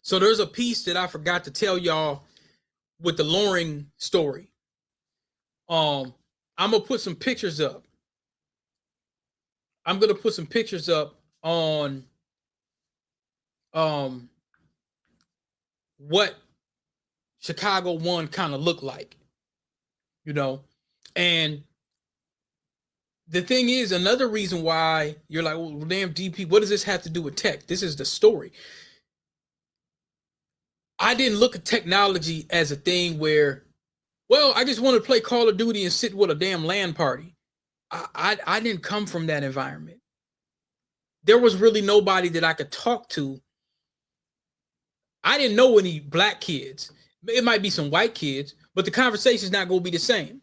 So there's a piece that I forgot to tell y'all with the Loring story. I'm gonna put some pictures up. I'm gonna put some pictures up on um what Chicago 1 kind of looked like, you know. And the thing is, another reason why you're like, well, damn, DP, what does this have to do with tech? This is the story. I didn't look at technology as a thing where, well, I just want to play Call of Duty and sit with a damn LAN party. I didn't come from that environment. There was really nobody that I could talk to. I didn't know any black kids. It might be some white kids, but the conversation's not going to be the same.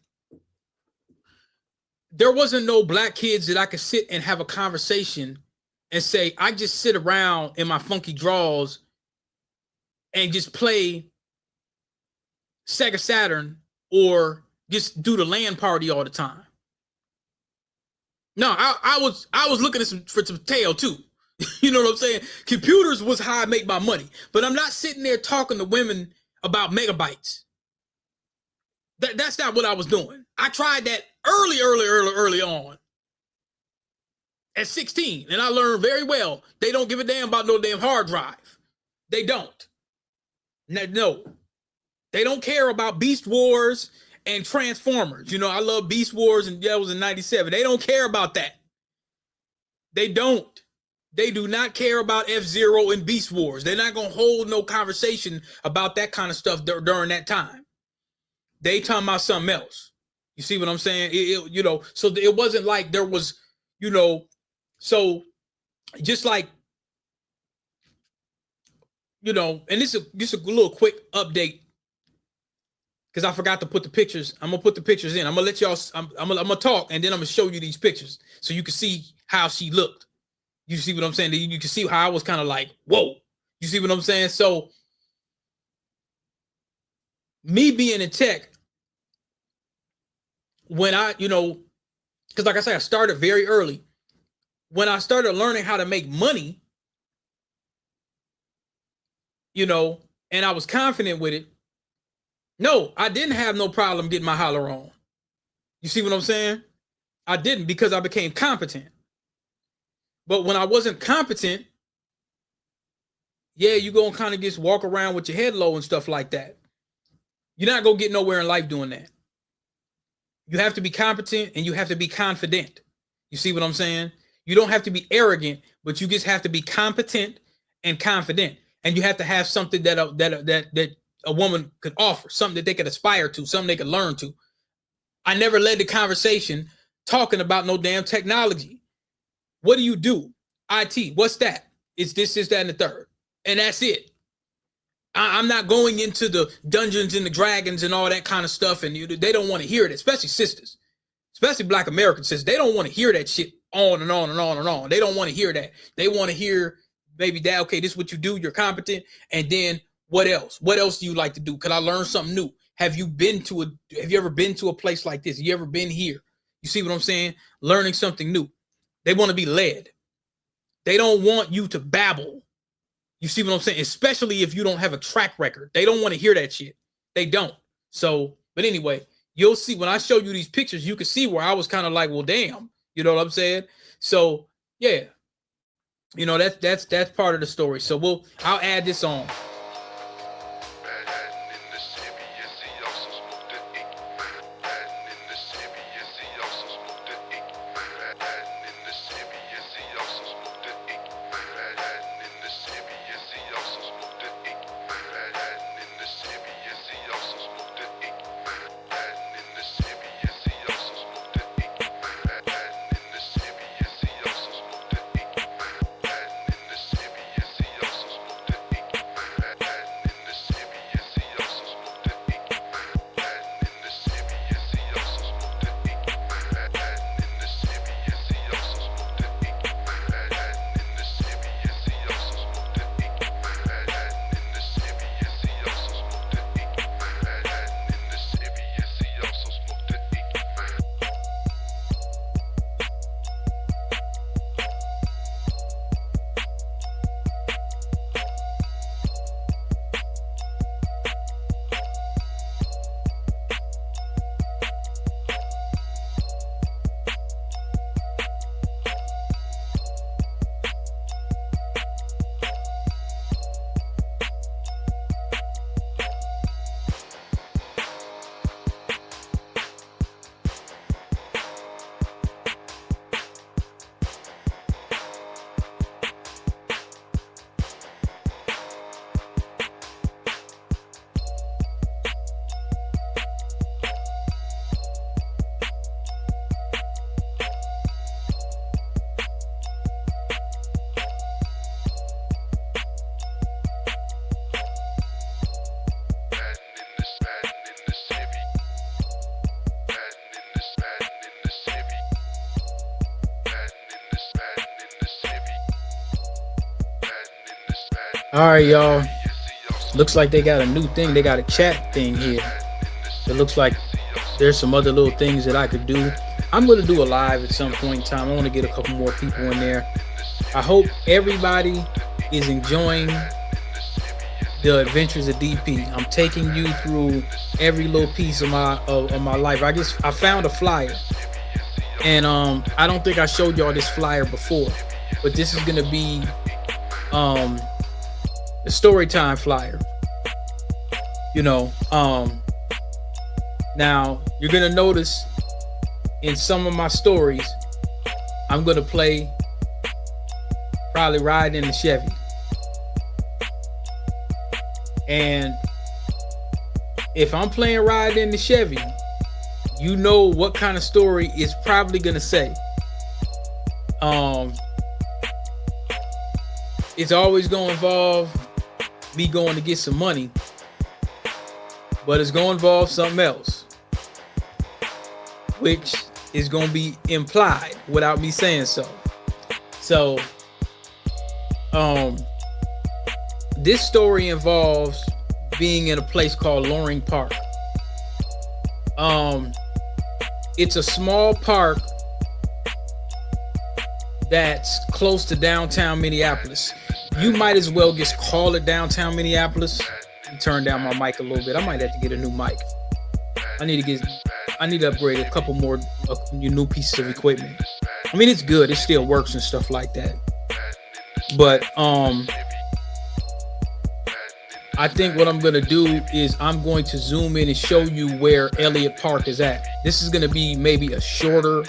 There wasn't no black kids that I could sit and have a conversation and say, I just sit around in my funky drawers and just play Sega Saturn or just do the LAN party all the time. No, I was looking at for some tail too. You know what I'm saying? Computers was how I make my money, but I'm not sitting there talking to women about megabytes. That's not what I was doing. I tried that early on at 16, and I learned very well they don't give a damn about no damn hard drive. They don't. No, they don't care about Beast Wars and Transformers. You know, I love Beast Wars, and that was in 97. They don't care about that. They don't. They do not care about F-Zero and Beast Wars. They're not going to hold no conversation about that kind of stuff during that time. They talking about something else. You see what I'm saying? You know, so it wasn't like there was, you know, so just like, you know, and this is just a little quick update because I forgot to put the pictures. I'm gonna put the pictures in. I'm gonna let y'all. I'm gonna talk, and then I'm gonna show you these pictures so you can see how she looked. You see what I'm saying? You can see how I was kind of like, whoa. You see what I'm saying? So me being in tech, when I, you know, because like I said, I started very early. When I started learning how to make money, you know, and I was confident with it, no, I didn't have no problem getting my holler on. You see what I'm saying? I didn't, because I became competent. But when I wasn't competent, yeah, you gonna kind of just walk around with your head low and stuff like that. You're not gonna get nowhere in life doing that. You have to be competent and you have to be confident. You see what I'm saying? You don't have to be arrogant, but you just have to be competent and confident. And you have to have something that a woman could offer, something that they could aspire to, something they could learn to. I never led the conversation talking about no damn technology. What do you do? IT. What's that? It's this, that, and the third. And that's it. I'm not going into the Dungeons and the Dragons and all that kind of stuff. And they don't want to hear it, especially sisters, especially Black American sisters. They don't want to hear that shit on and on and on and on. They don't want to hear that. They want to hear maybe that, okay, this is what you do. You're competent. And then what else? What else do you like to do? Could I learn something new? Have you ever been to a place like this? Have you ever been here? You see what I'm saying? Learning something new. They want to be led. They don't want you to babble. You see what I'm saying? Especially if you don't have a track record. They don't want to hear that shit. They don't. So, but anyway, you'll see when I show you these pictures, you can see where I was kind of like, well, damn. You know what I'm saying? So, yeah. You know, that's part of the story. So I'll add this on. All right, y'all. Looks like they got a new thing. They got a chat thing here. It looks like there's some other little things that I could do. I'm going to do a live at some point in time. I want to get a couple more people in there. I hope everybody is enjoying the adventures of DP. I'm taking you through every little piece of my life. I found a flyer, and I don't think I showed y'all this flyer before, but this is gonna be the Storytime flyer. You know, now you're gonna notice in some of my stories, I'm gonna play probably riding in the Chevy. And if I'm playing riding in the Chevy, you know what kind of story it's probably gonna say. It's always gonna involve me going to get some money, but it's gonna involve something else, which is gonna be implied without me saying so. So, this story involves being in a place called Loring Park. It's a small park that's close to downtown Minneapolis. You might as well just call it downtown Minneapolis. Turn down my mic a little bit. I might have to get a new mic. I need to upgrade a couple more new pieces of equipment. I mean, it's good. It still works and stuff like that. But I think what I'm going to do is I'm going to zoom in and show you where Elliott Park is at. This is going to be maybe a shorter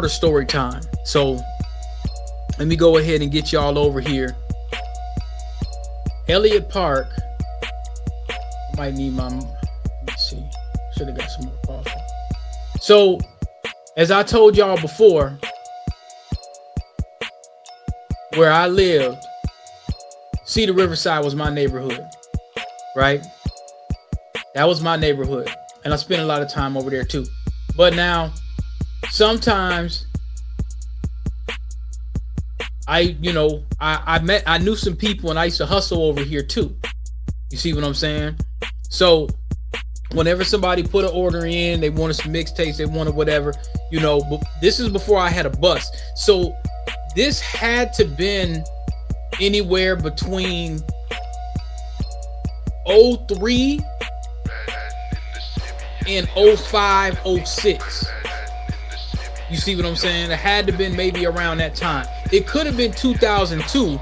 story time. So let me go ahead and get y'all over here. Elliott Park. I might need my, let's see. Should have got some more coffee. So as I told y'all before, where I lived, Cedar Riverside was my neighborhood, right? That was my neighborhood. And I spent a lot of time over there too. But now, sometimes I knew some people and I used to hustle over here too. You see what I'm saying? So whenever somebody put an order in, they wanted some mixtapes, they wanted whatever, but this is before I had a bus. So this had to been anywhere between 03 and 05, 06. You see what I'm saying? It had to been maybe around that time. It could have been 2002,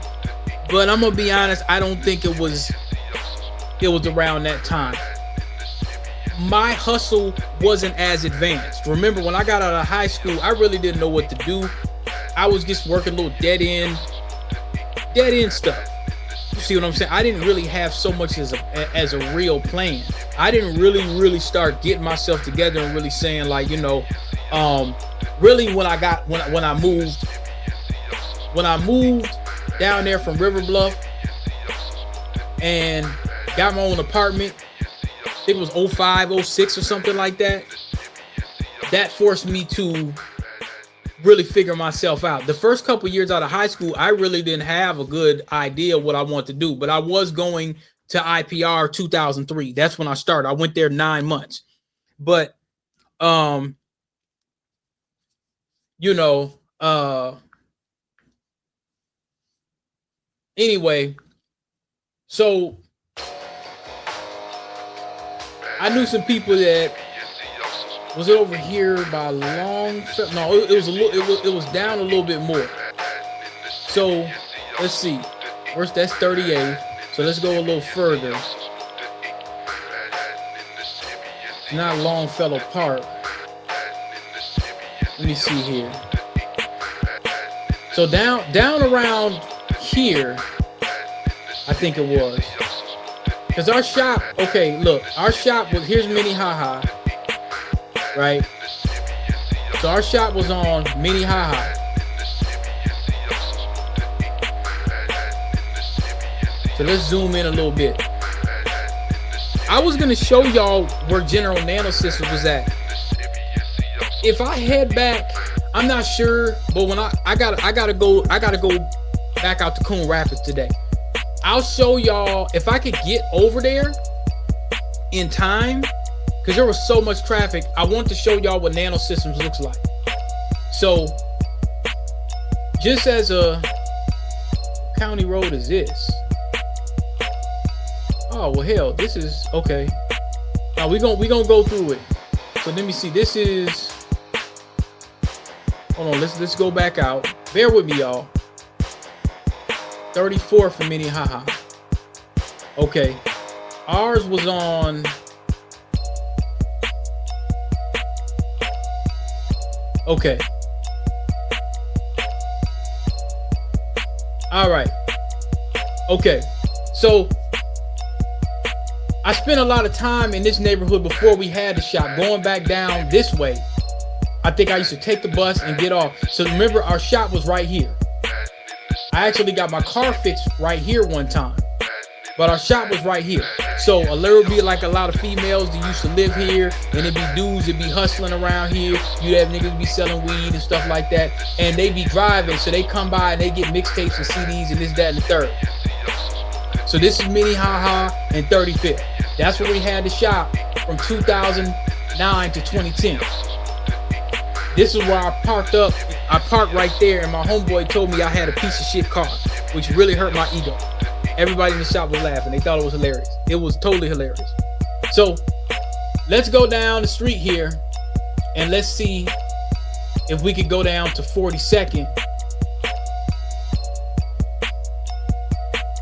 but I'm gonna be honest, I don't think it was around that time. My hustle wasn't as advanced. Remember, when I got out of high school, I really didn't know what to do. I was just working little dead end stuff. You see what I'm saying? I didn't really have so much as a real plan. I didn't really start getting myself together and really saying like, really when I moved down there from River Bluff and got my own apartment, I think it was 05, 06 or something like that. That forced me to really figure myself out. The first couple years out of high school, I really didn't have a good idea what I wanted to do, but I was going to IPR 2003. That's when I started. I went there 9 months. But anyway, so I knew some people that was it over here by Long? No, it was down a little bit more. So let's see. First, that's 38. So let's go a little further. It's not Longfellow Park. Let me see here. So down around here, I think it was. Because our shop, okay, look, our shop was, here's Minnehaha, right? So our shop was on Minnehaha. So let's zoom in a little bit. I was going to show y'all where General Nanosystems was at. If I head back, I'm not sure, but when I gotta go back out to Coon Rapids today. I'll show y'all if I could get over there in time, because there was so much traffic. I want to show y'all what Nano Systems looks like. So, just as a county road is this? Oh well, hell, this is okay. Now we gonna go through it. So let me see. This is. Hold on. Let's go back out. Bear with me, y'all. 34 for Minnehaha. Okay. Ours was on. Okay. All right. Okay. So I spent a lot of time in this neighborhood before we had the shop. Going back down this way, I think I used to take the bus and get off. So remember, our shop was right here. I actually got my car fixed right here one time, but our shop was right here. So there would be like a lot of females that used to live here, and it'd be dudes that be hustling around here. You'd have niggas be selling weed and stuff like that, and they be driving, so they come by and they get mixtapes and CDs and this, that, and the third. So this is Minnehaha and 35th. That's where we had the shop from 2009 to 2010. This is where I parked up. I parked right there, and my homeboy told me I had a piece of shit car, which really hurt my ego. Everybody in the shop was laughing. They thought it was hilarious. It was totally hilarious. So let's go down the street here, and let's see if we could go down to 42nd.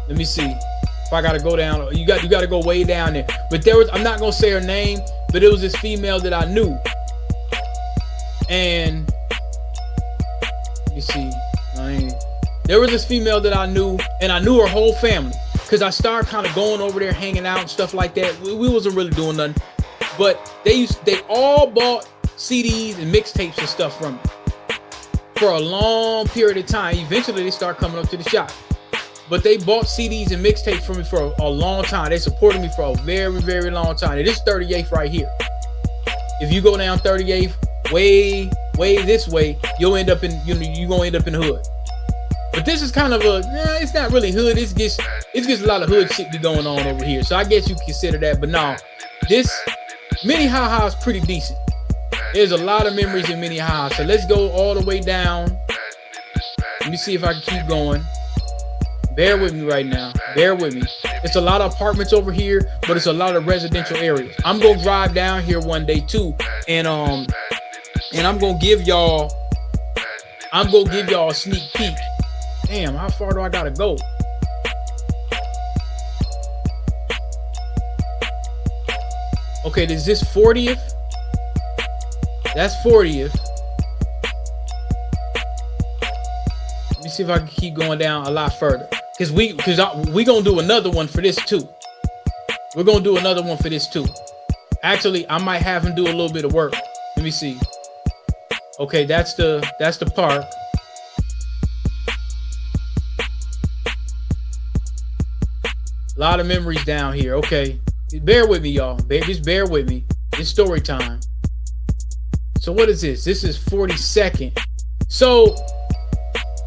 Let me see. If I gotta go down, you got to go way down there. But there was, I'm not gonna say her name, but it was this female that I knew. And let me see. There was this female that I knew, and I knew her whole family, because I started kind of going over there, hanging out and stuff like that. We wasn't really doing nothing, but they all bought CDs and mixtapes and stuff from me for a long period of time. Eventually, they start coming up to the shop. But they bought CDs and mixtapes from me for a long time. They supported me for a very, very long time. And this is 38th right here. If you go down 38th, way this way, you'll end up in, you're gonna end up in the hood. But this is kind of it's not really hood. It's just a lot of hood shit be going on over here. So I guess you consider that. But no, this Minnehaha is pretty decent. There's a lot of memories in Minnehaha. So let's go all the way down. Let me see if I can keep going. Bear with me right now. Bear with me. It's a lot of apartments over here, but it's a lot of residential areas. I'm gonna drive down here one day too, and I'm gonna give y'all a sneak peek. Damn, how far do I gotta go? Okay, is this 40th? That's 40th. Let me see if I can keep going down a lot further. Because we gonna do another one for this too. We're gonna do another one for this too. Actually, I might have him do a little bit of work. Let me see. Okay, that's the park. A lot of memories down here. Okay, bear with me, y'all. Just bear with me. It's story time. So what is this? This is 42nd. So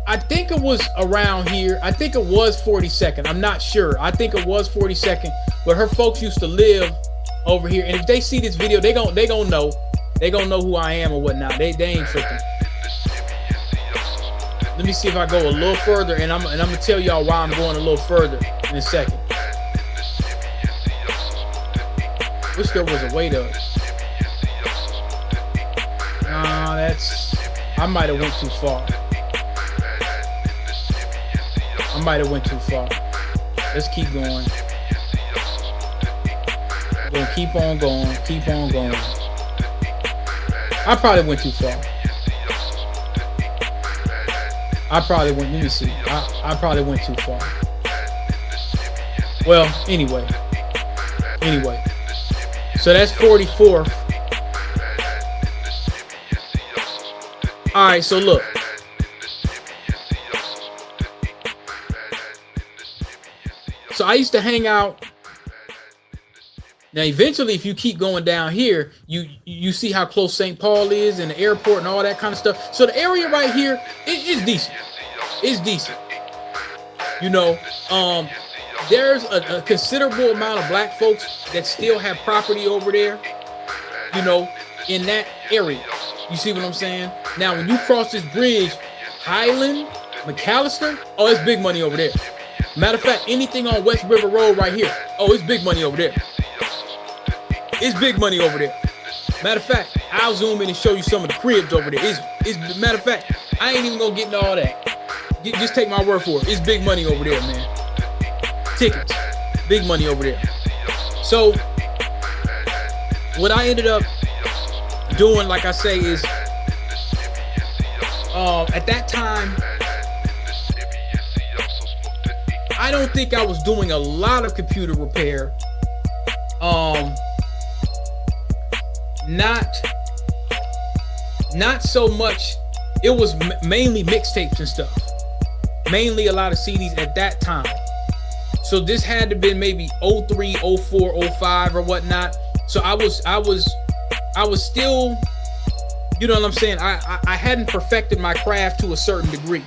I think it was around here. I think it was 42nd. I'm not sure. I think it was 42nd. But her folks used to live over here. And if they see this video, they gonna know. They gonna know who I am or whatnot. They ain't tripping. Let me see if I go a little further, and I'm gonna tell y'all why I'm going a little further in a second. Wish there was a way to. Nah, I might have went too far. I might have went too far. Let's keep going. We're gonna keep on going. Keep on going. I probably went too far. Let me see. I probably went too far. Well, anyway. So that's 44th. All right, so look. So I used to hang out Now, eventually, if you keep going down here, you see how close St. Paul is and the airport and all that kind of stuff. So the area right here is decent. It's decent. You know, there's a considerable amount of black folks that still have property over there, you know, in that area. You see what I'm saying? Now, when you cross this bridge, Highland, McAllister, oh, it's big money over there. Matter of fact, anything on West River Road right here, oh, it's big money over there. It's big money over there. Matter of fact, I'll zoom in and show you some of the cribs over there. It's matter of fact, I ain't even gonna get into all that. Just take my word for it. It's big money over there, man. Tickets, big money over there. So what I ended up doing, like I say, is at that time, I don't think I was doing a lot of computer repair. Not so much. It was mainly mixtapes and stuff. Mainly a lot of CDs at that time. So this had to been maybe 03, 04, 05 or whatnot. So I was still, you know what I'm saying? I hadn't perfected my craft to a certain degree.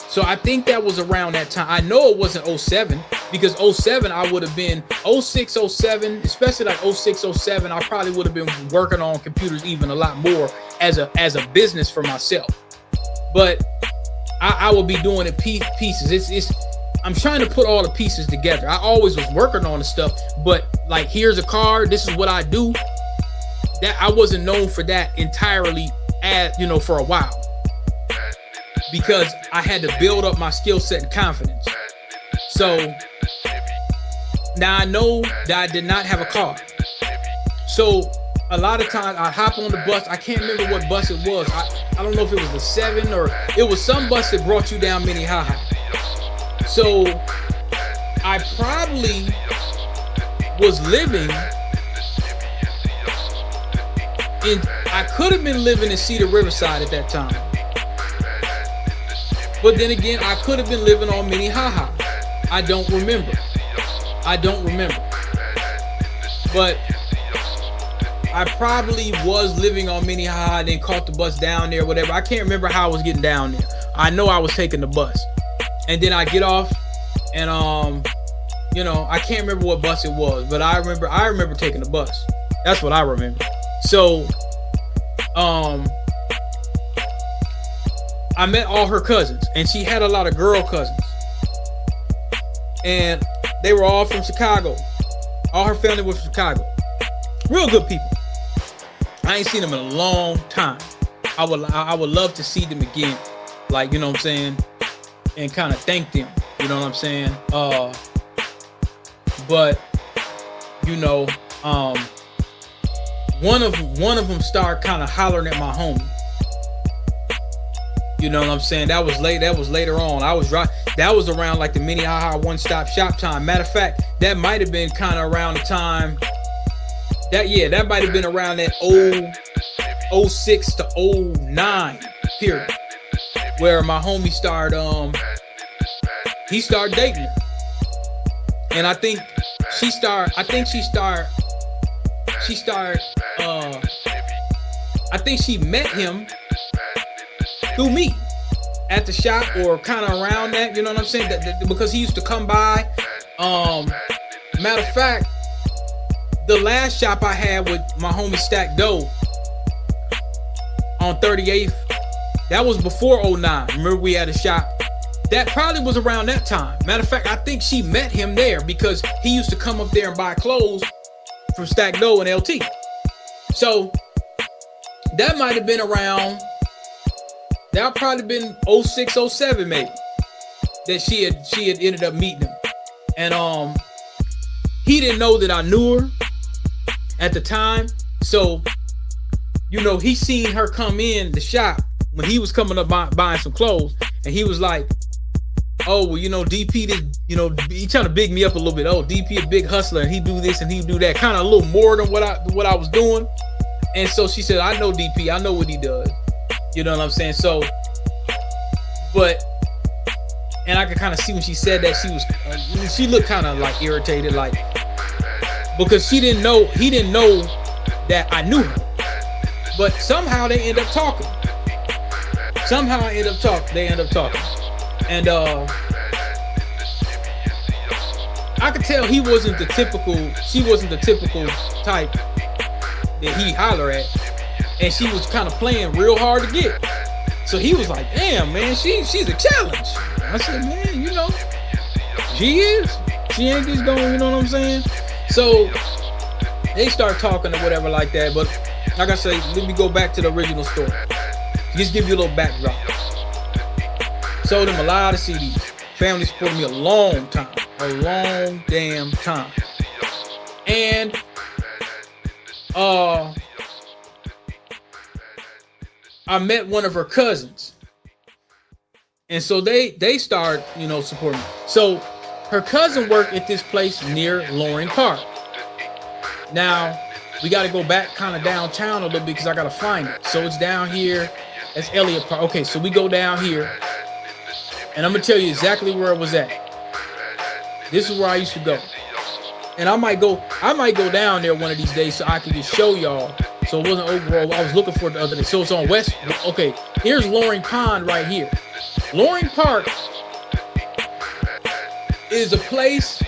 So I think that was around that time. I know it wasn't 07 because 07 I would have been 06, 07, especially like 06, 07. I probably would have been working on computers even a lot more as a business for myself. But I will be doing it pieces. I'm trying to put all the pieces together. I always was working on the stuff, but like, here's a car. This is what I do. That I wasn't known for that entirely, for a while, because I had to build up my skill set and confidence. So now I know that I did not have a car. So a lot of times I hop on the bus. I can't remember what bus it was. I don't know if it was the 7 or it was some bus that brought you down Minnehaha. So I probably was living I could have been living in Cedar Riverside at that time. But then again, I could have been living on Minnehaha. I don't remember. But I probably was living on Minnehaha, then caught the bus down there, whatever. I can't remember how I was getting down there. I know I was taking the bus. And then I get off and I can't remember what bus it was, but I remember taking the bus. That's what I remember. So I met all her cousins, and she had a lot of girl cousins, and they were all from Chicago. All her family was from Chicago. Real good people. I ain't seen them in a long time. I would love to see them again, like, you know what I'm saying, and kind of thank them, you know what I'm saying. But one of them started kind of hollering at my homie. You know what I'm saying? That was later on. That was around like the Minnehaha one-stop shop time. Matter of fact, that might have been kind of around the time that might have been around that 06 to 09 period, where my homie started dating her. And I think she met him through me at the shop, or kind of around that, you know what I'm saying? Because he used to come by. Matter of fact, the last shop I had with my homie Stack Doe on 38th, that was before 09. Remember, we had a shop. That probably was around that time. Matter of fact, I think she met him there because he used to come up there and buy clothes from Stack Doe and LT. So that might have been around, that probably been 06, 07 maybe, that she had ended up meeting him. And he didn't know that I knew her at the time. So, he seen her come in the shop when he was coming up buying some clothes, and he was like, oh, well, DP did, he trying to big me up a little bit. Oh, DP a big hustler, and he do this and he do that, kind of a little more than what I was doing. And so she said, I know DP, I know what he does. You know what I'm saying? So, and I could kind of see when she said that she looked kind of like irritated, like, because he didn't know that I knew her. But somehow they end up talking. They end up talking. And I could tell she wasn't the typical type that he holler at. And she was kind of playing real hard to get. So he was like, damn, man, she's a challenge. I said, man, you know, she is. She ain't just going, you know what I'm saying? So they start talking or whatever like that. But like I say, let me go back to the original story. Just give you a little backdrop. Sold him a lot of CDs. Family supported me a long damn time. And I met one of her cousins. And so they start, you know, supporting me. So her cousin worked at this place near Loring Park. Now, we got to go back kind of downtown a little bit because I got to find it. So it's down here. That's Elliott Park. Okay, so we go down here. And I'm going to tell you exactly where it was at. This is where I used to go. And I might go down there one of these days so I can just show y'all. So it wasn't Oak Grove. I was looking for it the other day. So it's on West. Okay, here's Loring Pond right here. Loring Park is a place.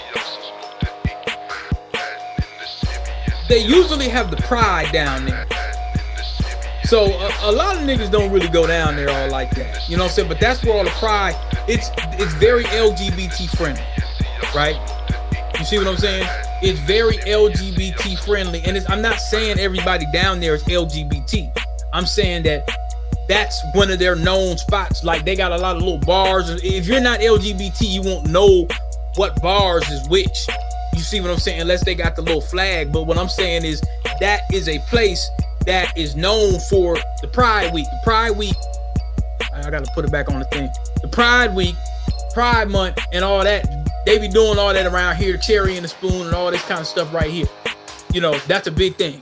They usually have the Pride down there. So a lot of niggas don't really go down there all like that. You know what I'm saying? But that's where all the Pride, it's very LGBT friendly, right? You see what I'm saying? It's very LGBT friendly. And I'm not saying everybody down there is LGBT. I'm saying that that's one of their known spots. Like they got a lot of little bars. If you're not LGBT, you won't know what bars is which. You see what I'm saying? Unless they got the little flag. But what I'm saying is that is a place that is known for the Pride Week. The Pride Week, I got to put it back on the thing. The Pride Week, Pride Month, and all that. They be doing all that around here, cherry and the spoon and all this kind of stuff right here. You know, that's a big thing,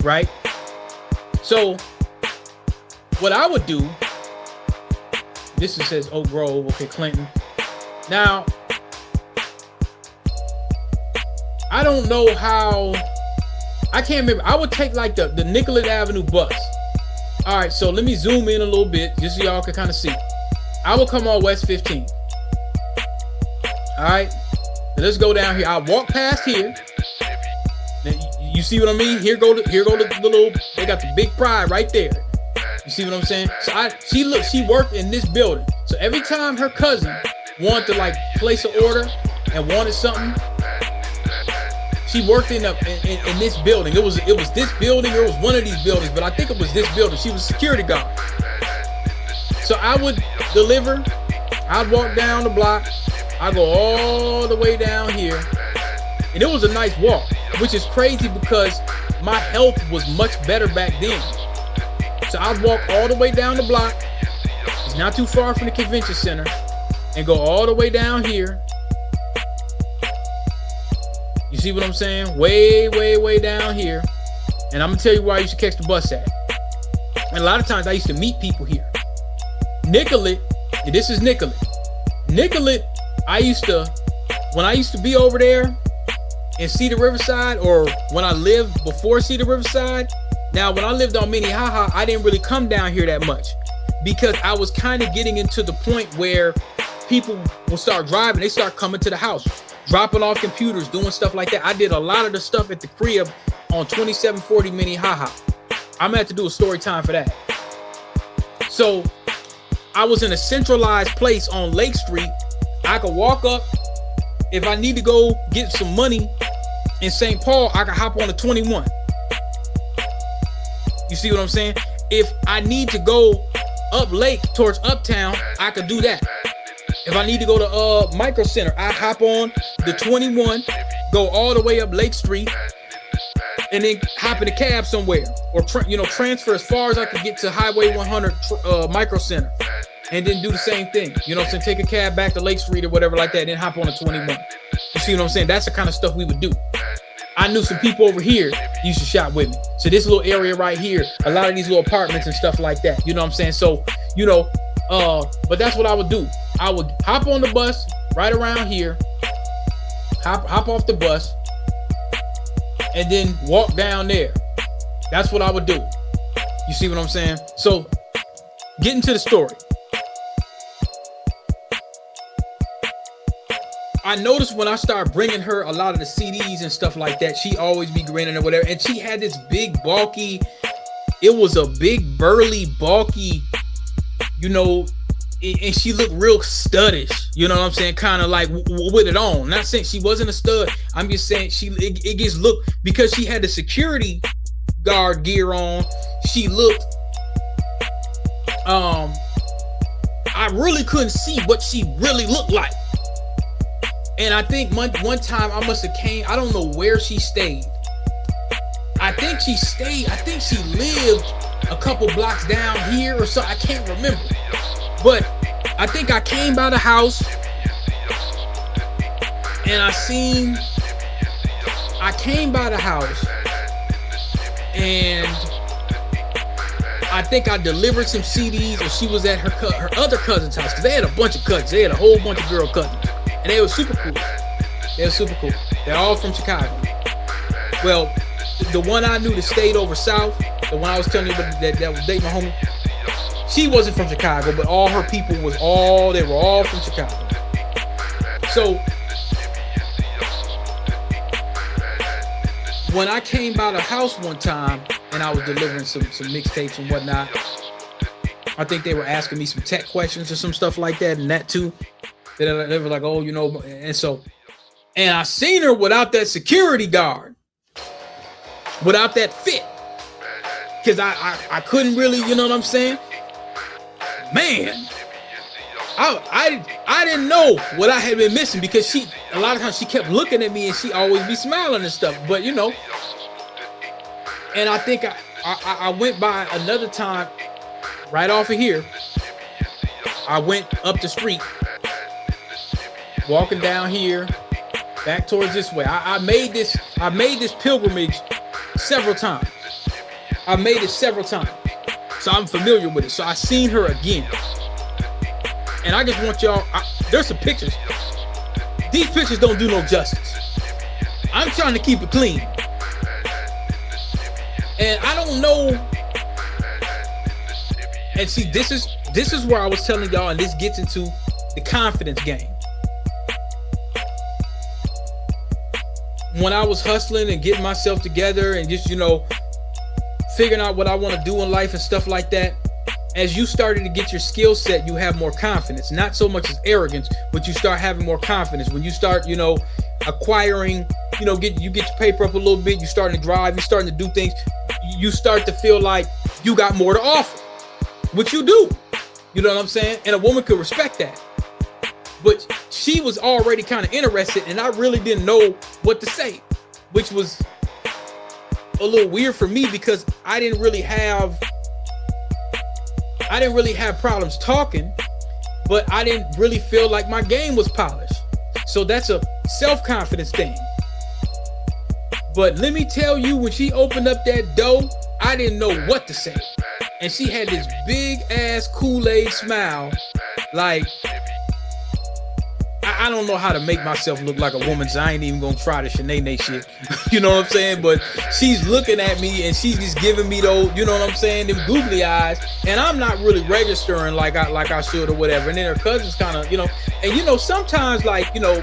right? So what I would do, this says Oak Grove, okay, Clinton. Now, I don't know how, I can't remember. I would take like the Nicollet Avenue bus. All right, so let me zoom in a little bit just so y'all can kind of see. I will come on West 15. All right, now let's go down here. I'll walk past here. Now, you see what I mean? Here go the little, they got the big Pride right there. You see what I'm saying? So she worked in this building. So every time her cousin wanted to like place an order and wanted something, she worked in this building. It was this building or it was one of these buildings, but I think it was this building. She was a security guard. So I would deliver. I'd walk down the block. I go all the way down here. And it was a nice walk, which is crazy because my health was much better back then. So I'd walk all the way down the block. It's not too far from the convention center. And go all the way down here. You see what I'm saying? Way, way, way down here. And I'm going to tell you where I used to catch the bus at. And a lot of times I used to meet people here. Nicollet, and this is Nicollet. Nicollet, when I used to be over there in Cedar Riverside, or when I lived before Cedar Riverside. Now, when I lived on Minnehaha, I didn't really come down here that much because I was kind of getting into the point where people will start driving. They start coming to the house, dropping off computers, doing stuff like that. I did a lot of the stuff at the crib on 2740 Minnehaha. I'm gonna have to do a story time for that. So I was in a centralized place on Lake Street. I could walk up. If I need to go get some money in St. Paul, I could hop on the 21. You see what I'm saying? If I need to go up Lake towards Uptown, I could do that. If I need to go to Micro Center, I hop on the 21, go all the way up Lake Street, and then hop in a cab somewhere, or transfer as far as I could get to Highway 100 Micro Center, and then do the same thing. You know what I'm saying? Take a cab back to Lake Street or whatever like that, and then hop on the 21. You see what I'm saying? That's the kind of stuff we would do. I knew some people over here used to shop with me. So this little area right here, a lot of these little apartments and stuff like that. You know what I'm saying? So, but that's what I would do. I would hop on the bus right around here, hop off the bus, and then walk down there. That's what I would do. You see what I'm saying? So, getting to the story. I noticed when I started bringing her a lot of the CDs and stuff like that, she always be grinning or whatever. And she had this big, bulky, it was a big, burly, bulky, you know, and she looked real studdish, you know what I'm saying? Kind of like with it on. Not saying she wasn't a stud. I'm just saying it gets looked, because she had the security guard gear on. She looked, I really couldn't see what she really looked like. And I think one time I must have came, I don't know where she stayed. I think she lived a couple blocks down here or so. I can't remember. But I think I came by the house and I came by the house and I think I delivered some CDs, or she was at her other cousin's house, because they had a bunch of cousins. They had a whole bunch of girl cousins. And they were super cool. They're all from Chicago. Well, the one I knew that stayed over south, the one I was telling you about that was dating my homie, she wasn't from Chicago, but all her people they were all from Chicago. So when I came by the house one time and I was delivering some mixtapes and whatnot, I think they were asking me some tech questions or some stuff like that, and that too. They were like, oh, you know, and I seen her without that security guard, without that fit, because I couldn't really, you know what I'm saying? Man, I didn't know what I had been missing, because a lot of times she kept looking at me and she always be smiling and stuff, but you know. And I think I went by another time right off of here. I went up the street, walking down here, back towards this way. I made this pilgrimage several times. I made it several times, so I'm familiar with it. So I seen her again, and I just want y'all. There's some pictures. These pictures don't do no justice. I'm trying to keep it clean, and I don't know. And see, this is where I was telling y'all, and this gets into the confidence game. When I was hustling and getting myself together and just, you know, figuring out what I want to do in life and stuff like that, as you started to get your skill set, you have more confidence. Not so much as arrogance, but you start having more confidence. When you start, you know, acquiring, you know, get your paper up a little bit, you're starting to drive, you're starting to do things, you start to feel like you got more to offer, which you do. You know what I'm saying? And a woman could respect that. But she was already kind of interested, and I really didn't know what to say, which was a little weird for me, because I didn't really have problems talking, but I didn't really feel like my game was polished. So that's a self-confidence thing. But let me tell you, when she opened up that door, I didn't know what to say. And she had this big ass Kool-Aid smile, like, I don't know how to make myself look like a woman, so I ain't even gonna try the Shanae shit. You know what I'm saying? But she's looking at me and she's just giving me those, you know what I'm saying, them googly eyes, and I'm not really registering like I should or whatever. And then her cousins kind of, you know, and you know, sometimes, like, you know,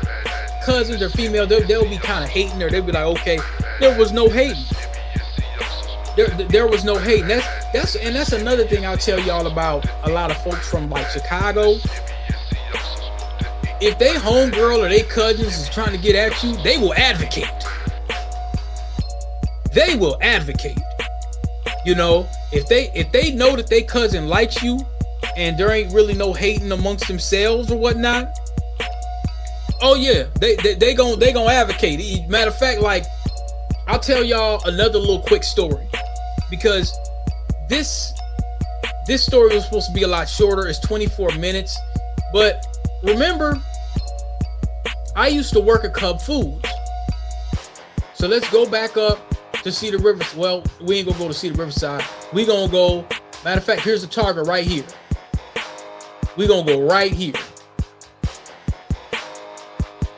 cousins or female, they'll be kind of hating, or they'll be like, okay, there was no hating. There was no hating. That's another thing I'll tell y'all about a lot of folks from like Chicago. If they homegirl or they cousins is trying to get at you, they will advocate. They will advocate. You know, if they know that they cousin likes you and there ain't really no hating amongst themselves or whatnot, oh yeah, they gonna advocate. Matter of fact, like, I'll tell y'all another little quick story, because this story was supposed to be a lot shorter. It's 24 minutes, but remember, I used to work at Cub Foods. So let's go back up to Cedar River. Well, we ain't gonna go to Cedar Riverside. We gonna go, matter of fact, here's the target right here. We gonna go right here.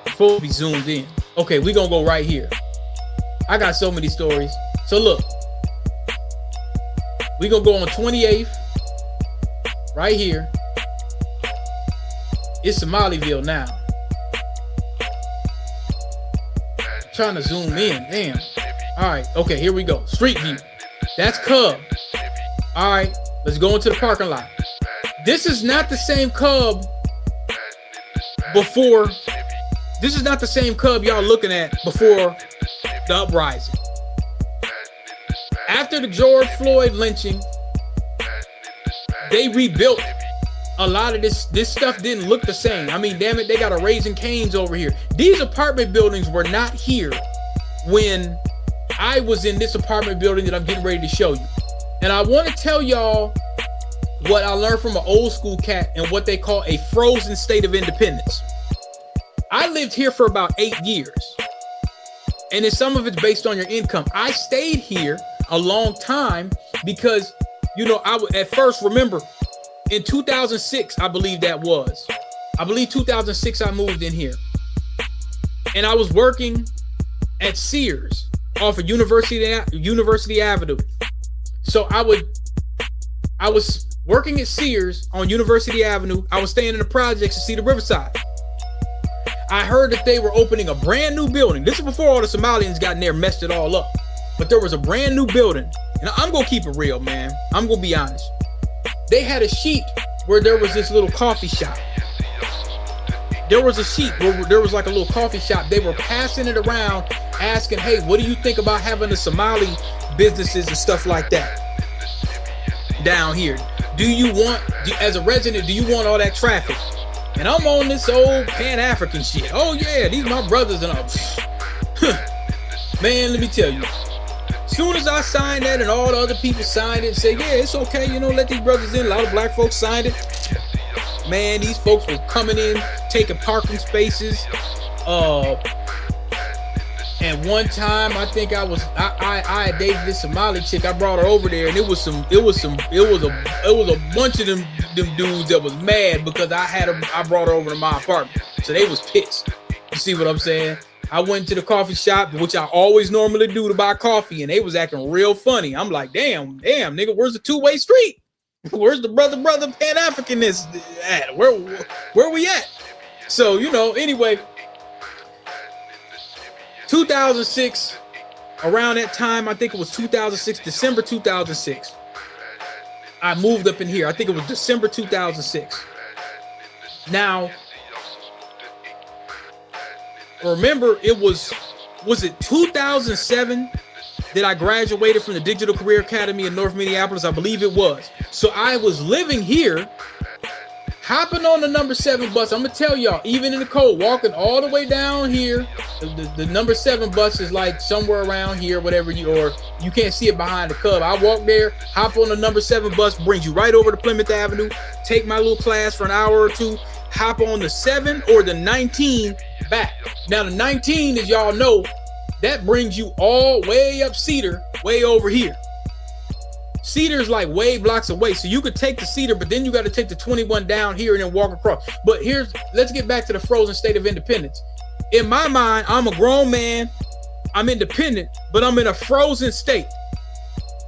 Before we zoomed in. Okay, we gonna go right here. I got so many stories. So look, we gonna go on 28th, right here. It's Somaliville now. I'm trying to zoom in, damn. All right, okay, here we go. Street view. That's Cub. All right, let's go into the parking lot. This is not the same Cub before. This is not the same Cub y'all looking at before the uprising. After the George Floyd lynching, they rebuilt a lot of this stuff. Didn't look the same. I mean, damn it, they got a Raising Cane's over here. These apartment buildings were not here when I was in this apartment building that I'm getting ready to show you. And I want to tell y'all what I learned from an old school cat and what they call a frozen state of independence. I lived here for about 8 years. And then some of it's based on your income. I stayed here a long time because, you know, I would at first remember in 2006, I believe 2006, I moved in here. And I was working at Sears off of University Avenue. So I was working at Sears on University Avenue. I was staying in the projects to see the Riverside. I heard that they were opening a brand new building. This is before all the Somalians got in there and messed it all up. But there was a brand new building. And I'm going to keep it real, man. I'm going to be honest. They had a sheet where there was this little coffee shop. There was a sheet where there was like a little coffee shop. They were passing it around asking, hey, what do you think about having the Somali businesses and stuff like that down here? As a resident, do you want all that traffic? And I'm on this old Pan-African shit. Oh yeah, these my brothers and all. Man, let me tell you. Soon as I signed that and all the other people signed it and said, yeah, it's okay, you know, let these brothers in. A lot of black folks signed it. Man, these folks were coming in, taking parking spaces. And one time I think I had dated this Somali chick. I brought her over there, and it was a bunch of them dudes that was mad because I brought her over to my apartment. So they was pissed. You see what I'm saying? I went to the coffee shop, which I always normally do, to buy coffee, and they was acting real funny. I'm like, damn, nigga, where's the two-way street? Where's the brother Pan-Africanness at? Where we at? So, you know, anyway, 2006, around that time, I think it was 2006, December 2006. I moved up in here. I think it was December 2006. Now, remember, was it 2007 that I graduated from the Digital Career Academy in North Minneapolis? I believe it was. So I was living here, hopping on the number 7 bus. I'm gonna tell y'all, even in the cold, walking all the way down here, the number 7 bus is like somewhere around here, or you can't see it behind the Cub. I walk there, hop on the number 7 bus, brings you right over to Plymouth Avenue, take my little class for an hour or two, hop on the 7 or the 19 back. Now the 19, as y'all know, that brings you all way up Cedar, way over here. Cedar's like way blocks away. So you could take the Cedar, but then you got to take the 21 down here and then walk across. But let's get back to the frozen state of independence. In my mind, I'm a grown man. I'm independent, but I'm in a frozen state.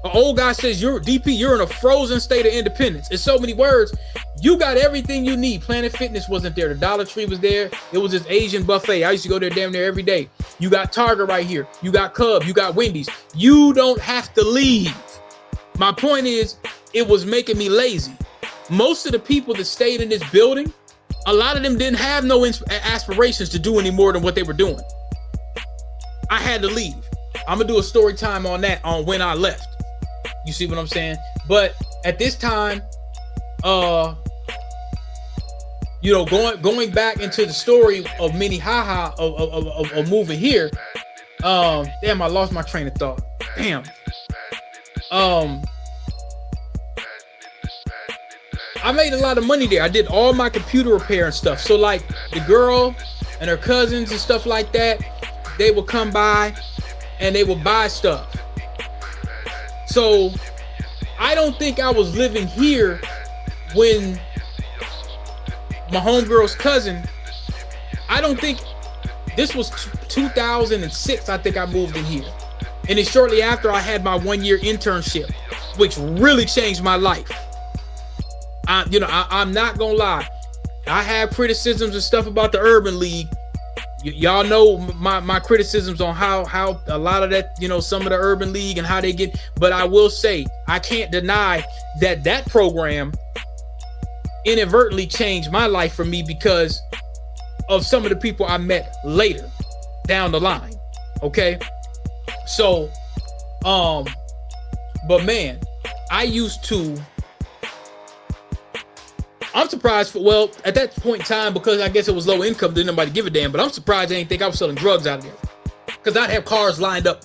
An old guy says, you're in a frozen state of independence. In so many words, you got everything you need. Planet Fitness wasn't there. The Dollar Tree was there. It was this Asian buffet. I used to go there damn near every day. You got Target right here. You got Cub. You got Wendy's. You don't have to leave. My point is, it was making me lazy. Most of the people that stayed in this building, a lot of them didn't have no aspirations to do any more than what they were doing. I had to leave. I'm going to do a story time on that, on when I left. You see what I'm saying? But at this time, you know, going back into the story of Minnehaha, of moving here. Damn, I lost my train of thought. Damn. I made a lot of money there. I did all my computer repair and stuff. So like the girl and her cousins and stuff like that, they would come by and they would buy stuff. So I don't think I was living here when my homegirl's cousin, I don't think this was 2006. I think I moved in here. And then shortly after, I had my 1-year internship, which really changed my life. I'm not gonna lie. I have criticisms and stuff about the Urban League. Y'all know my criticisms on how a lot of that, some of the Urban League and how they get. But I will say, I can't deny that program inadvertently changed my life for me because of some of the people I met later down the line. Okay. So, but man, I'm surprised at that point in time, because I guess it was low income, didn't nobody give a damn, but I'm surprised they didn't think I was selling drugs out of there. Because I'd have cars lined up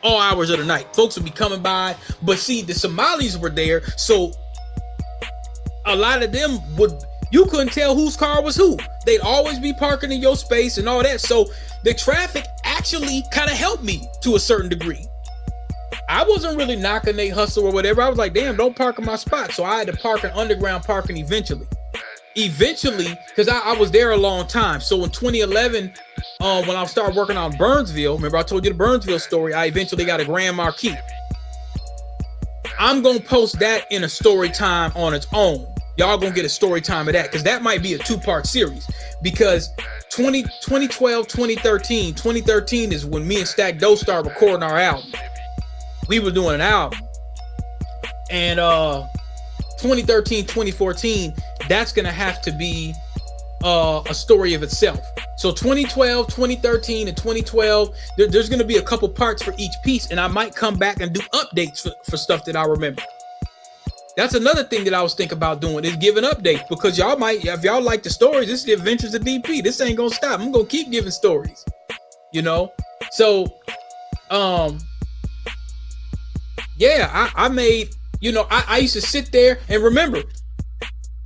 all hours of the night. Folks would be coming by. But see, the Somalis were there, so a lot of them you couldn't tell whose car was who. They'd always be parking in your space and all that. So the traffic actually kind of helped me to a certain degree. I wasn't really knocking they hustle or whatever. I was like, damn, don't park in my spot. So I had to park in underground parking eventually, because I was there a long time. So in 2011, when I started working on Burnsville, remember I told you the Burnsville story, I eventually got a Grand Marquis. I'm going to post that in a story time on its own. Y'all going to get a story time of that, because that might be a 2-part series, because 2012, 2013 is when me and Stack Doe started recording our album. We were doing an album, and 2013, 2014, that's gonna have to be a story of itself. So 2012, 2013, and 2012, there's gonna be a couple parts for each piece, and I might come back and do updates for stuff that I remember. That's another thing that I was thinking about doing, is giving updates, because if y'all like the stories, this is the Adventures of DP. This ain't gonna stop. I'm gonna keep giving stories, So, yeah, I made, I used to sit there and remember,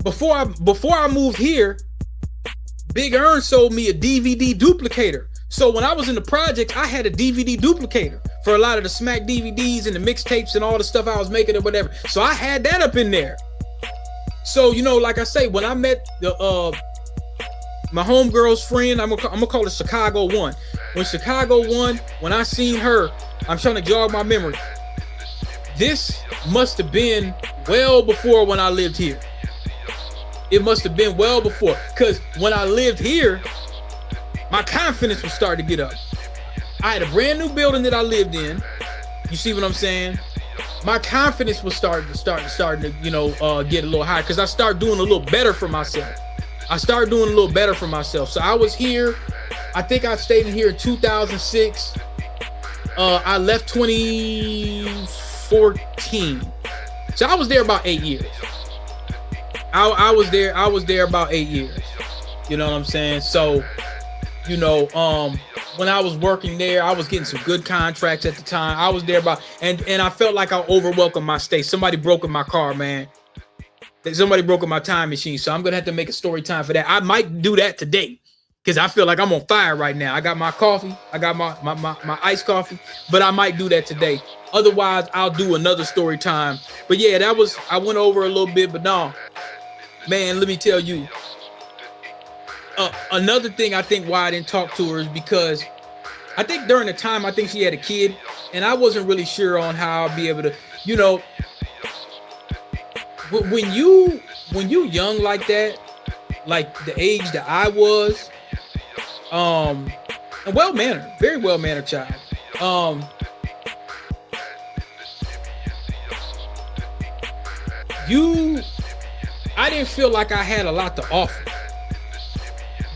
before I moved here, Big Earn sold me a DVD duplicator. So when I was in the projects, I had a DVD duplicator for a lot of the Smack DVDs and the mixtapes and all the stuff I was making or whatever. So I had that up in there. So, like I say, when I met my homegirl's friend, I'm gonna call it Chicago 1. When Chicago 1, when I seen her, I'm trying to jog my memory. This must have been well before when I lived here. It must have been well before, because when I lived here, my confidence was starting to get up. I had a brand new building that I lived in. You see what I'm saying? My confidence was starting to get a little higher, because I started doing a little better for myself. So I was here. I think I stayed in here in 2006. I left 2014. So I was there about 8 years. I was there about 8 years. You know what I'm saying? So, when I was working there, I was getting some good contracts at the time. I was there and I felt like I overwhelmed my stay. Somebody broke in my car, man. Somebody broke in my time machine. So I'm gonna have to make a story time for that. I might do that today, because I feel like I'm on fire right now. I got my coffee. I got my iced coffee, but I might do that today. Otherwise, I'll do another story time. But yeah, I went over a little bit, but no, man, let me tell you. Another thing I think why I didn't talk to her is because I think during the time, I think she had a kid, and I wasn't really sure on how I'll be able to, when you young like that, like the age that I was, a well-mannered, very well-mannered child. I didn't feel like I had a lot to offer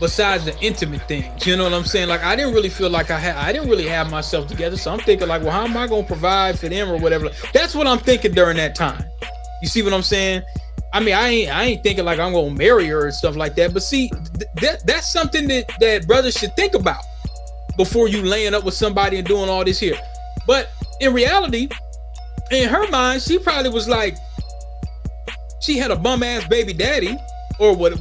besides the intimate things. You know what I'm saying? Like, I didn't really feel like I didn't really have myself together. So I'm thinking like, well, how am I going to provide for them or whatever? That's what I'm thinking during that time. You see what I'm saying? I mean, I ain't thinking like I'm going to marry her and stuff like that. But see, that's something that brothers should think about before you laying up with somebody and doing all this here. But in reality, in her mind, she probably was like, she had a bum ass baby daddy, or what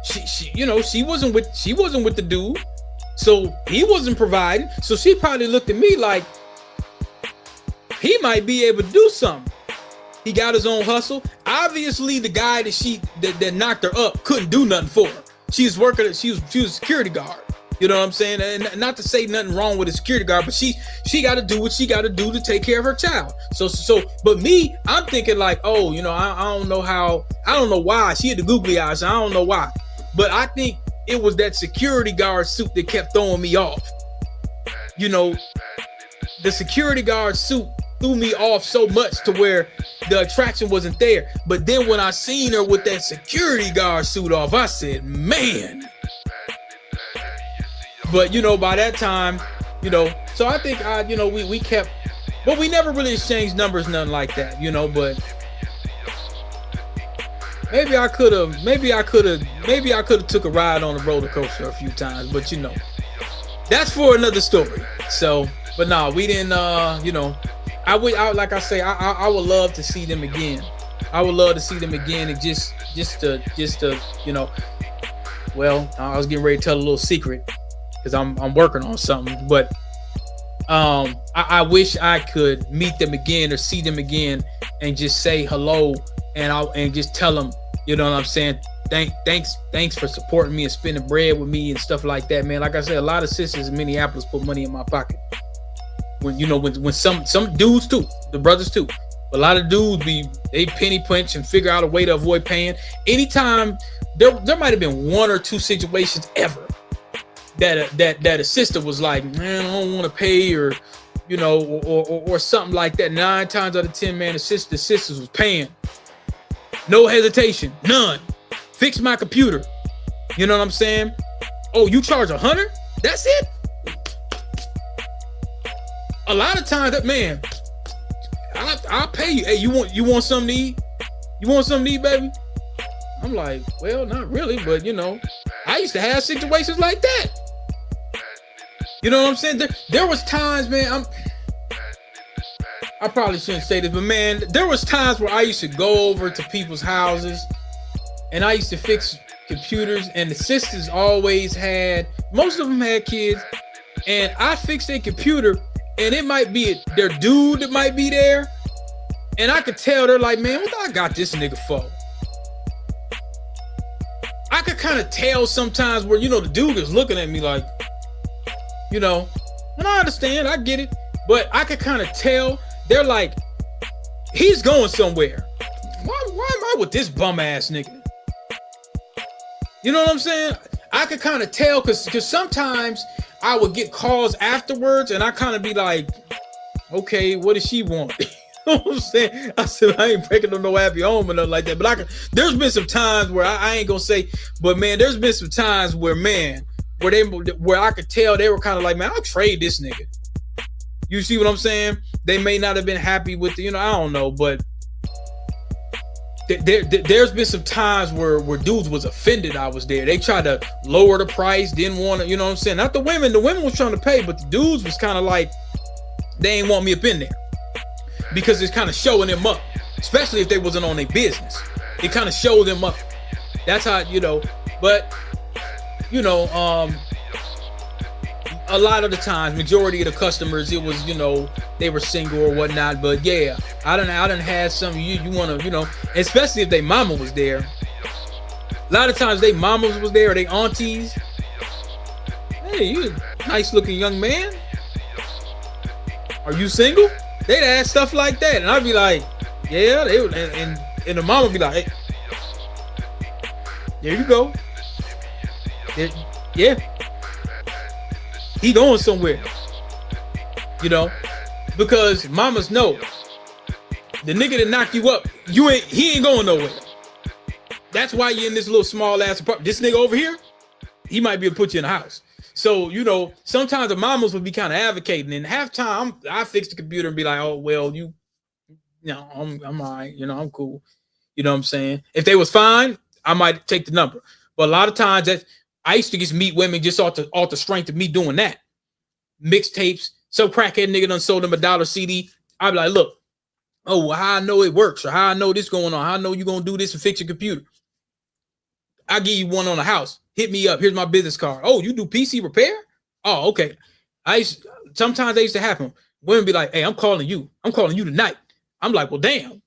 she wasn't with the dude, so he wasn't providing. So she probably looked at me like he might be able to do something. He got his own hustle. Obviously, the guy that knocked her up couldn't do nothing for her. She was a security guard. You know what I'm saying? And not to say nothing wrong with a security guard, but she got to do what she got to do to take care of her child. But me, I'm thinking like, oh, you know, I don't know how, I don't know why she had the googly eyes. So I don't know why, but I think it was that security guard suit that kept throwing me off. You know, the security guard suit threw me off so much to where the attraction wasn't there. But then when I seen her with that security guard suit off, I said, man. But, you know, by that time, you know, so I think you know, we kept, but we never really exchanged numbers, nothing like that, you know, but maybe I could have took a ride on a roller coaster a few times, but you know, that's for another story. So, but no, we didn't, you know, like I say, I would love to see them again. I would love to see them again, and just to, you know, well, I was getting ready to tell a little secret, because I'm working on something, but I wish I could meet them again or see them again and just say hello, and just tell them, you know what I'm saying, thanks for supporting me and spending bread with me and stuff like that, man. Like I said, a lot of sisters in Minneapolis put money in my pocket. When, you know, when some dudes too, the brothers too, a lot of dudes they penny pinch and figure out a way to avoid paying. Anytime there might have been one or two situations ever that a sister was like, man, I don't want to pay, or you know, or something like that. 9 times out of 10, man, the sisters was paying. No hesitation, none. Fix my computer. You know what I'm saying? Oh, you charge $100? That's it. A lot of times, that man, I'll pay you. Hey, you want something to eat? You want something to eat, baby? I'm like, well, not really, but you know, I used to have situations like that. You know what I'm saying? There was times, man, I probably shouldn't say this, but man, there was times where I used to go over to people's houses and I used to fix computers, and the sisters always most of them had kids, and I fixed their computer, and it might be their dude that might be there, and I could tell they're like, man, what I got this nigga for? I could kind of tell sometimes where, you know, the dude is looking at me like, you know, and I understand, I get it, but I could kind of tell they're like, he's going somewhere. Why am I with this bum ass nigga? You know what I'm saying? I could kind of tell, because sometimes I would get calls afterwards and I kind of be like, okay, what does she want? You know what I'm saying? I said, I ain't breaking no happy home or nothing like that. But there's been some times where I ain't gonna say, but man, there's been some times where, man, where I could tell they were kind of like, man, I'll trade this nigga. You see what I'm saying? They may not have been happy with the, you know, I don't know, but there's been some times where dudes was offended I was there. They tried to lower the price, didn't want to, you know what I'm saying? Not the women was trying to pay, but the dudes was kind of like, they ain't want me up in there, because it's kind of showing them up, especially if they wasn't on their business. It kind of showed them up. That's how, you know, but you know, a lot of the times, majority of the customers, it was, you know, they were single or whatnot. But yeah, I done had some, you want to, you know, especially if they mama was there. A lot of times they mamas was there, or they aunties. Hey, you a nice looking young man. Are you single? They'd ask stuff like that, and I'd be like, yeah. They would, and the mama would be like, hey, there you go. Yeah, he going somewhere, you know, because mamas know the nigga that knock you up, he ain't going nowhere. That's why you're in this little small ass apartment. This nigga over here, he might be able to put you in a house. So, you know, sometimes the mamas would be kind of advocating, and half time I fix the computer and be like, oh, well, you know, I'm all right, you know, I'm cool. You know what I'm saying? If they was fine, I might take the number. But a lot of times I used to just meet women just off the strength of me doing that. Mixtapes, some crackhead nigga done sold them $1 CD. I'd be like, look, oh, well, how I know it works, or how I know this going on, how I know you gonna do this and fix your computer. I'll give you one on the house. Hit me up. Here's my business card. Oh, you do PC repair? Oh, okay. Sometimes they used to happen. Women be like, hey, I'm calling you. I'm calling you tonight. I'm like, well, damn.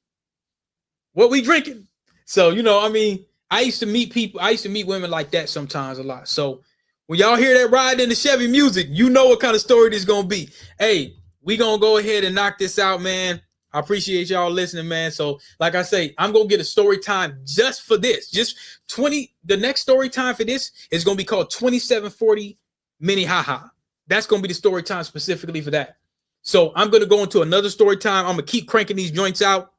What we drinking? So, you know, I mean, I used to meet women like that sometimes a lot. So When y'all hear that ride in the Chevy music, you know what kind of story this is gonna be. Hey, we gonna go ahead and knock this out, man. I appreciate y'all listening, man. So, like I say, I'm gonna get a story time just for this. Just 20. The next story time for this is gonna be called 2740 Minnehaha. That's gonna be the story time specifically for that. So I'm gonna go into another story time. I'm gonna keep cranking these joints out.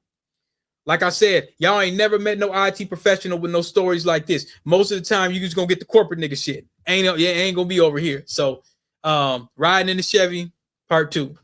Like I said, y'all ain't never met no IT professional with no stories like this. Most of the time, you just gonna get the corporate nigga shit. Ain't gonna be over here. So, riding in the Chevy, part 2.